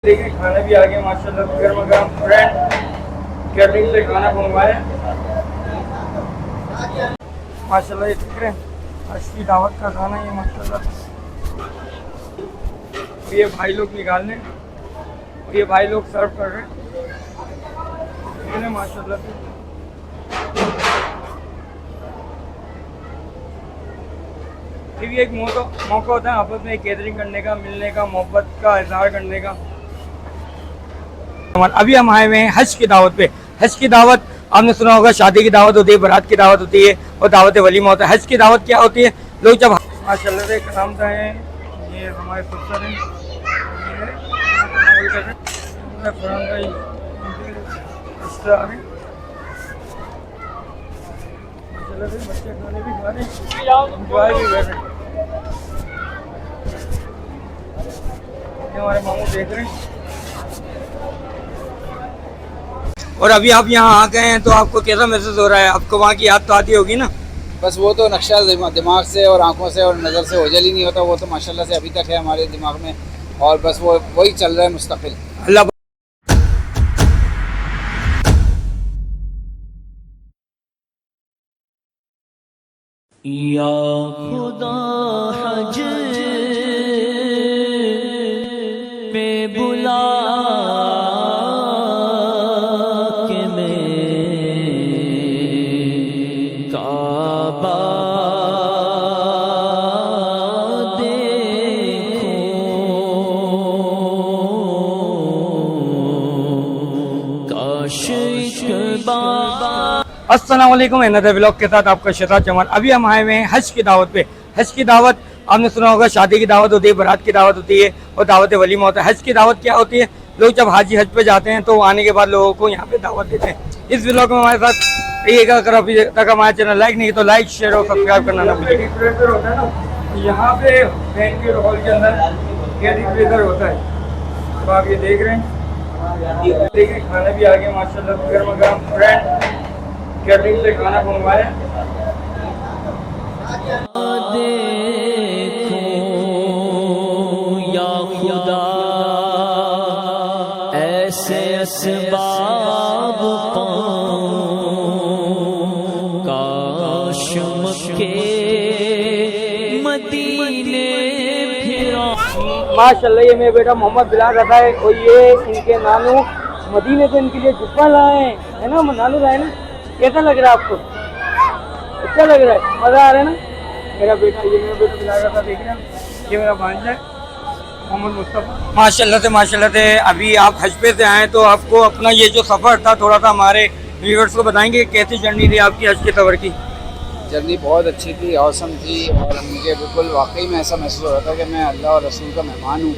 देखिए खाना भी आ गया माशाल्लाह। गर्मा गर्म फ्रेंड कैटरिंग से खाना मंगवाया माशाल्लाह। ये देख रहे हैं आज की दावत का खाना ये माशाल्लाह। ये भाई लोग निकालने और ये भाई लोग सर्व कर रहे हैं माशाल्लाह से। ये भी एक मौका होता है आपस में कैटरिंग करने का, मिलने का, मोहब्बत का इजहार करने का। अभी हम आए हुए हैं हज की दावत पे। हज की दावत आपने सुना होगा, शादी की दावत होती है, बारात की दावत होती है और दावत वलीमा होता है। हज की दावत क्या होती है? लोग जब माशाल्लाह से कलाम है, ये हमारे ससुर हैं, बच्चे खाने भी खा रहे हैं, एंजॉय भी कर रहे हैं। हमारे मामू देख रहे हैं। और अभी आप यहाँ आ गए हैं तो आपको कैसा महसूस हो रहा है? आपको वहाँ की याद तो आती होगी ना? बस वो तो नक्शा दिमाग से और आंखों से और नज़र से ओझल ही नहीं होता। वो तो माशाल्लाह से अभी तक है हमारे दिमाग में और बस वही चल रहा है मुस्तकिल। अल्लाह या खुदा हज पे बुला के मैं काबा देखूं काश इश्क बाबा। अस्सलाम वालेकुम, नदर व्लॉग के साथ आपका शहजाद जमाल। अभी हम आए हुए हैं हज की दावत पे। हज की दावत आपने सुना होगा, शादी की दावत होती है, बारात की दावत होती है और दावत वलीमा होता है। हज की दावत क्या होती है? लोग जब हाजी हज पे जाते हैं तो आने के बाद लोगों को यहाँ पे दावत देते हैं। इस व्लॉग में हमारे साथ रहिएगा। अगर अभी तक हमारा चैनल लाइक नहीं तो लाइक, शेयर और सब्सक्राइब करना ना भूलिए। यहाँ पे बैंक के हॉल के अंदर होता है, तो आप ये देख रहे हैं। देखिए खाना भी आ गया माशाल्लाह। गर्मा गर्म फ्रेंड कैटरिंग से खाना मंगवाया। देखूं या खुदा ऐसे असबाब पाऊं काश मक्के मदीने फिरा। माशाल्लाह ये मेरा बेटा मोहम्मद बिलाल रहा है और ये इनके नानू मदीने से इनके लिए जुब्बा लाए हैं, है ना? नानू लाए ना। कैसा लग रहा है आपको? अच्छा लग रहा है? मज़ा आ रहा है ना? मेरा बेटा बिलाल रहा, देख रहे हैं, ये मेरा भांजा है मोहम्मद मुस्तफ़ा। माशाल्लाह से अभी आप हज पे से आए तो आपको अपना ये जो सफ़र था थोड़ा सा हमारे व्यूअर्स को बताएंगे कैसी जर्नी थी आपकी हज के सफ़र की? जर्नी बहुत अच्छी थी, औसम थी और मुझे बिल्कुल वाकई में ऐसा महसूस हो रहा था कि मैं अल्लाह और रसूल का मेहमान हूँ।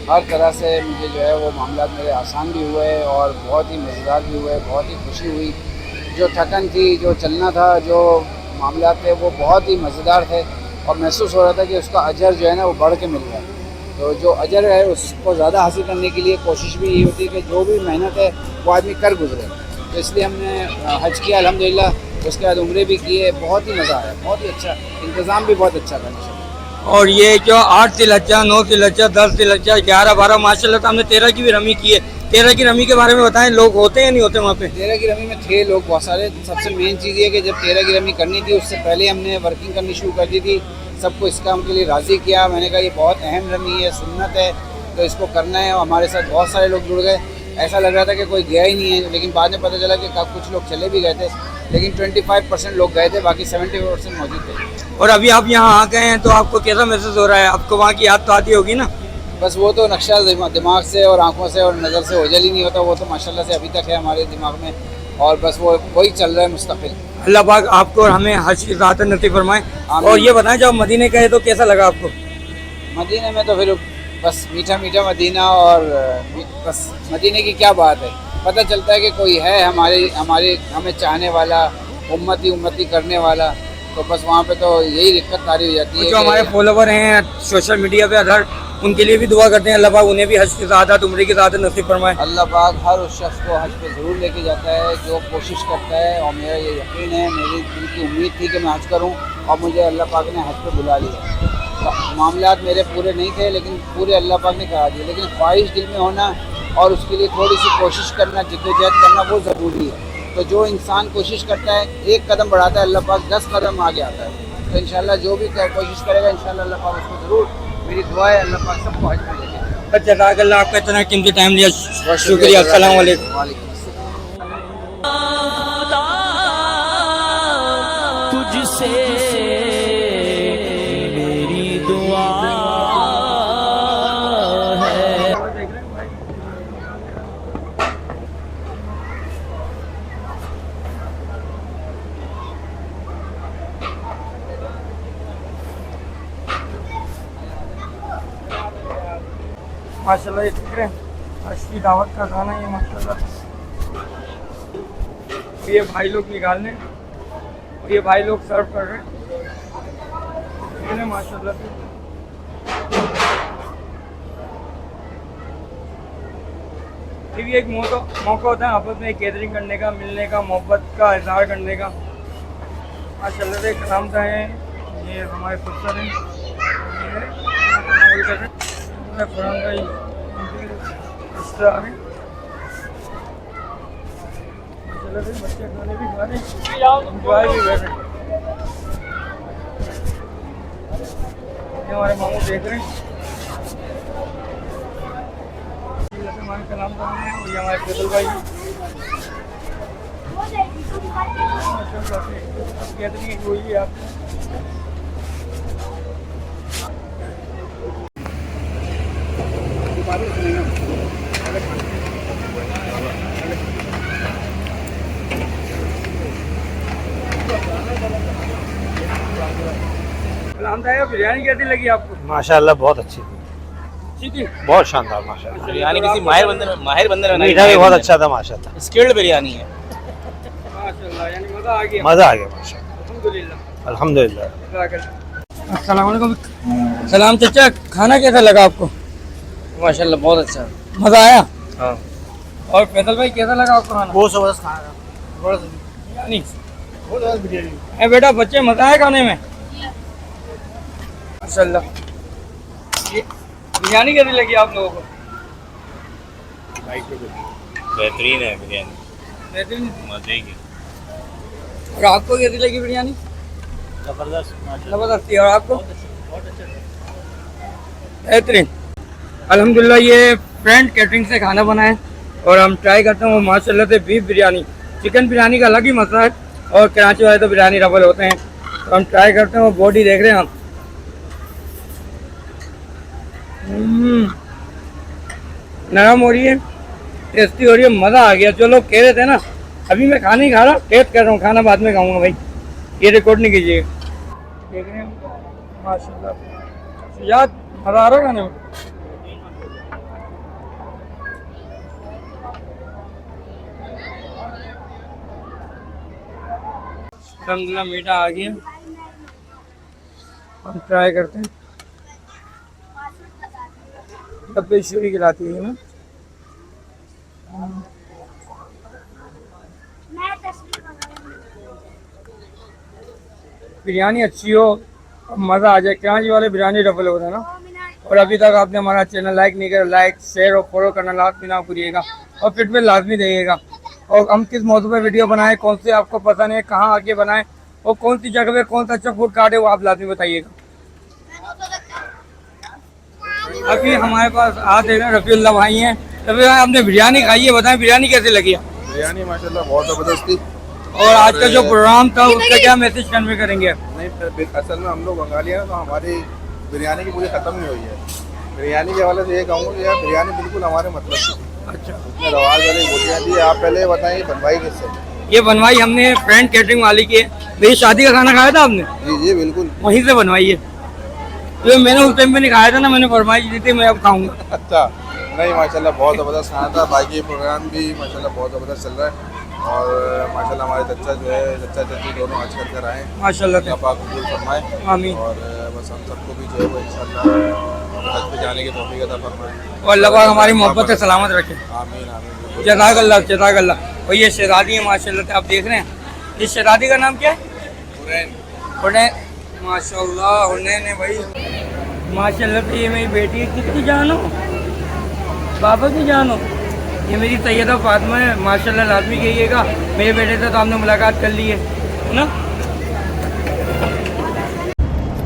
हर तरह से मुझे जो है वो मामला मेरे आसान भी हुए और बहुत ही मज़ेदार भी हुए, बहुत ही खुशी हुई। जो थकन थी, जो चलना था, जो मामला थे वो बहुत ही मज़ेदार थे और महसूस हो रहा था कि उसका अजर जो है ना वो बढ़ के मिल रहा है। तो जो अजर है उसको ज़्यादा हासिल करने के लिए कोशिश भी यही होती है कि जो भी मेहनत है वो आदमी कर गुजरे। तो इसलिए हमने हज किया अल्हम्दुलिल्लाह। उसके बाद उम्रे भी किए, बहुत ही मज़ा आया, बहुत ही अच्छा इंतज़ाम भी बहुत अच्छा था। और ये जो 8 ज़िलहज्जा, 9 ज़िलहज्जा, 10 ज़िलहज्जा, 11, 12 माशाल्लाह से हमने 13 की भी रमी की है। 13 की रमी के बारे में बताएं, लोग होते हैं या नहीं होते वहाँ पे? 13 की रमी में थे लोग बहुत सारे। सबसे मेन चीज़ ये कि जब 13 की रमी करनी थी उससे पहले हमने वर्किंग करनी शुरू कर दी थी। सबको इस काम के लिए राज़ी किया। मैंने कहा ये बहुत अहम रमी है, सुन्नत है, तो इसको करना है। हमारे साथ बहुत सारे लोग जुड़ गए। ऐसा लग रहा था कि कोई गया ही नहीं है, लेकिन बाद में पता चला कि कुछ लोग चले भी गए थे, लेकिन 25% लोग गए थे, बाकी 70% मौजूद थे। और अभी आप यहाँ आ गए हैं तो आपको कैसा महसूस हो रहा है? आपको वहाँ की याद तो आती होगी ना? बस वो तो नक्शा दिमाग से और आंखों से और नज़र से ओझल ही नहीं होता। वो तो माशाल्लाह से अभी तक है हमारे दिमाग में और बस वही चल रहा है मुस्तकिल। अल्लाह पाक आपको और हमें हज की ज़ात नसीब फरमाए। और ये बताएं, जब मदीने गए तो कैसा लगा आपको? मदीने में तो फिर बस मीठा मीठा मदीना और बस मदीने की क्या बात है। पता चलता है कि कोई है हमारे हमें चाहने वाला, उम्मती करने वाला। तो बस वहाँ पे तो यही दिक्कत तारी हो जाती है। जो हमारे फॉलोवर हैं सोशल मीडिया पे अदर, उनके लिए भी दुआ करते हैं अल्लाह पाक उन्हें भी हज की ज़्यादा उम्रे की ज़्यादा नसीब फरमाए। अल्लाह पाक हर उस शख्स को हज पे ज़रूर लेके जाता है जो कोशिश करता है। और मेरा ये यकीन है, मेरी दिल की उम्मीद थी कि मैं हज करूँ और मुझे अल्लाह पाक ने हज पे बुला लिया। मामलात मेरे पूरे नहीं थे, लेकिन पूरे अल्लाह पाक ने करा दिए। लेकिन ख्वाहिश दिल में होना और उसके लिए थोड़ी सी कोशिश करना, जिद्दोजहद करना, वो ज़रूरी है। तो जो इंसान कोशिश करता है, एक कदम बढ़ाता है, अल्लाह पाक 10 कदम आगे आता है। तो इंशाल्लाह जो भी कोशिश करेगा, इंशाल्लाह अल्लाह पाक उसको ज़रूर, मेरी दुआ है अल्लाह पाक सबको हज में लेके। जज़ाकल्लाह, आपका इतना कीमती टाइम दिया, शुक्रिया। अस्सलाम वालेकुम। वालेकुम तुझसे मेरी दुआ है। माशाल्लाह, ये देख रहे हैं आज की दावत का खाना, ये माशाल्लाह ये भाई लोग निकालने और ये भाई लोग सर्व कर रहे हैं माशाल्लाह से। ये भी एक मौका होता है आपस में गैदरिंग करने का, मिलने का, मोहब्बत का इजहार करने का। माशाल्लाह से करामता है, ये हमारे खुदसर हैं, कुरान का हिस्सा है। बच्चे खाने भी खा रहे, एंजॉय भी कर रहे। ये हमारे मामू देख रहे हैं, हमारे कलाम का है, और ये हमारे फैसल भाई गैदरिंग हुई है आपको। बिरयानी कैसी लगी आपको? माशाल्लाह बहुत अच्छी थी, अच्छी थी, बहुत शानदार माशाल्लाह। बिरयानी किसी माहिर बंदे ने मीठा भी बहुत अच्छा था माशाल्लाह, स्किल्ड बिरयानी है। माशाल्लाह, यानी मज़ा आ गया। मज़ा आ गया माशाल्लाह, अल्हम्दुलिल्लाह अल्हम्दुलिल्लाह। अस्सलाम वालेकुम। सलाम चाचा, खाना कैसा लगा आपको? माशाल्लाह बहुत अच्छा। मज़ा आया? हाँ। और फैसल भाई कैसा लगा आपको खाना? बहुत ज़बरदस्त खाना था, यानी बहुत ज़बरदस्त बिरयानी। बेटा बच्चे मज़ा आया खाने में? माशाल्लाह। ये बिरयानी कैसी लगी आप लोगों को? बेहतरीन है बिरयानी, बेहतरीन। मजे की। और आपको कैसी लगी बिरयानी? ज़बरदस्त ज़बरदस्त थी। और आपको? बेहतरीन। अल्हम्दुलिल्लाह, ये फ्रेंड कैटरिंग से खाना बनाए और हम ट्राई करते हैं वो माशाल्लाह से बीफ बिरयानी। चिकन बिरयानी का अलग ही मसला है, और कराची वाले तो बिरयानी रबल होते हैं। तो हम ट्राई करते हैं, वो बॉडी देख रहे हैं हम। नरम हो रही है, टेस्टी हो रही है, मज़ा आ गया। जो लोग कह रहे थे ना, अभी मैं खाना ही खा रहा, टेस्ट कर रहा हूँ, खाना बाद में खाऊंगा भाई, ये रिकॉर्ड नहीं कीजिएगा। देख रहे हैं माशाल्लाह, याद मज़ा आ रहा है खाने में। अल्हम्दुलिल्लाह मीठा आ गया, हम ट्राई करते हैं। तब तो ईश्वरी खिलाती है ना। बिरयानी अच्छी हो, मज़ा आ जाए। कराची वाले बिरयानी डबल होता है ना। और अभी तक आपने हमारा चैनल लाइक नहीं किया, लाइक शेयर और फॉलो करना लाजमी ना भूलिएगा, और फीडबैक लाजमी देइएगा। और हम किस मौजू पे वीडियो बनाएं, कौन से आपको पसंद है, कहाँ आके बनाएं, और कौन सी जगह पे कौन सा अच्छा फूड कार्ट है, वो आप लाजमी बताइएगा। अभी हमारे पास आते हैं रफ़ीउल्लाह भाई हैं। रफ़ी भाई, आपने बिरयानी खाई है, बताएं बिरयानी कैसी लगी? बिरयानी माशाल्लाह बहुत ज़बरदस्त थी। और आज का जो प्रोग्राम था उसका क्या मैसेज कन्वे करेंगे? नहीं, असल में हम लोग बंगाली हैं, तो हमारी बिरयानी की पूरी ख़त्म नहीं हुई है। बिरयानी के हवाले से ये कहूँगा कि यार बिरयानी बिल्कुल हमारे मतलब की थी। अच्छा, उसमें रवाज वाली बोटियाँ थी। आप पहले बताइए बनवाई किससे? ये बनवाई हमने फ्रेंड कैटरिंग वाली की है। मेरी शादी का खाना खाया था आपने, जी जी बिल्कुल। वहीं से बनवाई है। तो मैंने उस टाइम पे नहीं खाया था ना, मैंने फरमाइश दी थी मैं अब खाऊंगा। अच्छा, नहीं माशाल्लाह बहुत ज़बरदस्त खाना था। बाकी प्रोग्राम भी माशाल्लाह बहुत ज़बरदस्त चल रहा है। और माशाल्लाह हमारे चचा जो है, चचा चची दोनों हज कर कर आए, माशाल्लाह से। अल्लाह पाक कबूल फरमाए। आमीन। और बस हम सबको भी जो है वो इंशाल्लाह हज पे जाने की तौफीक अता फरमाए। और अल्लाह पाक हमारी मोहब्बत से सलामत रखे। आमीन आमीन। जज़ाकल्लाह जज़ाकल्लाह। और ये शहज़ादी है माशाल्लाह से, आप देख रहे हैं। इस शहज़ादी का नाम क्या है? हुनैन। माशाल्लाह हुनैन है भाई। माशाल्लाह से ये मेरी बेटी है, किसकी जान हो? बाबा की जान हो। ये मेरी सैयदा फातिमा है, माशाल्लाह लाजमी कहिएगा मेरे बेटे से तो आपने मुलाकात कर ली है ना।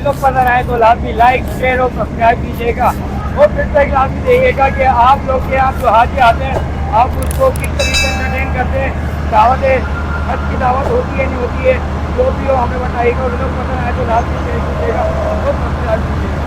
लोग पसंद आए तो लाजमी लाइक शेयर और सब्सक्राइब कीजिएगा और फिर तक लाजमी देखिएगा कि आप लोग के यहाँ जो हाजी आते हैं आप उसको किस तरीके से एंटरटेन करते हैं, दावत हज की दावत होती है नहीं होती है, जो भी हो हमें बताइएगा। और लोग पसंद आए तो लाजमी शेयर कीजिएगा और सब्सक्राइब कीजिएगा।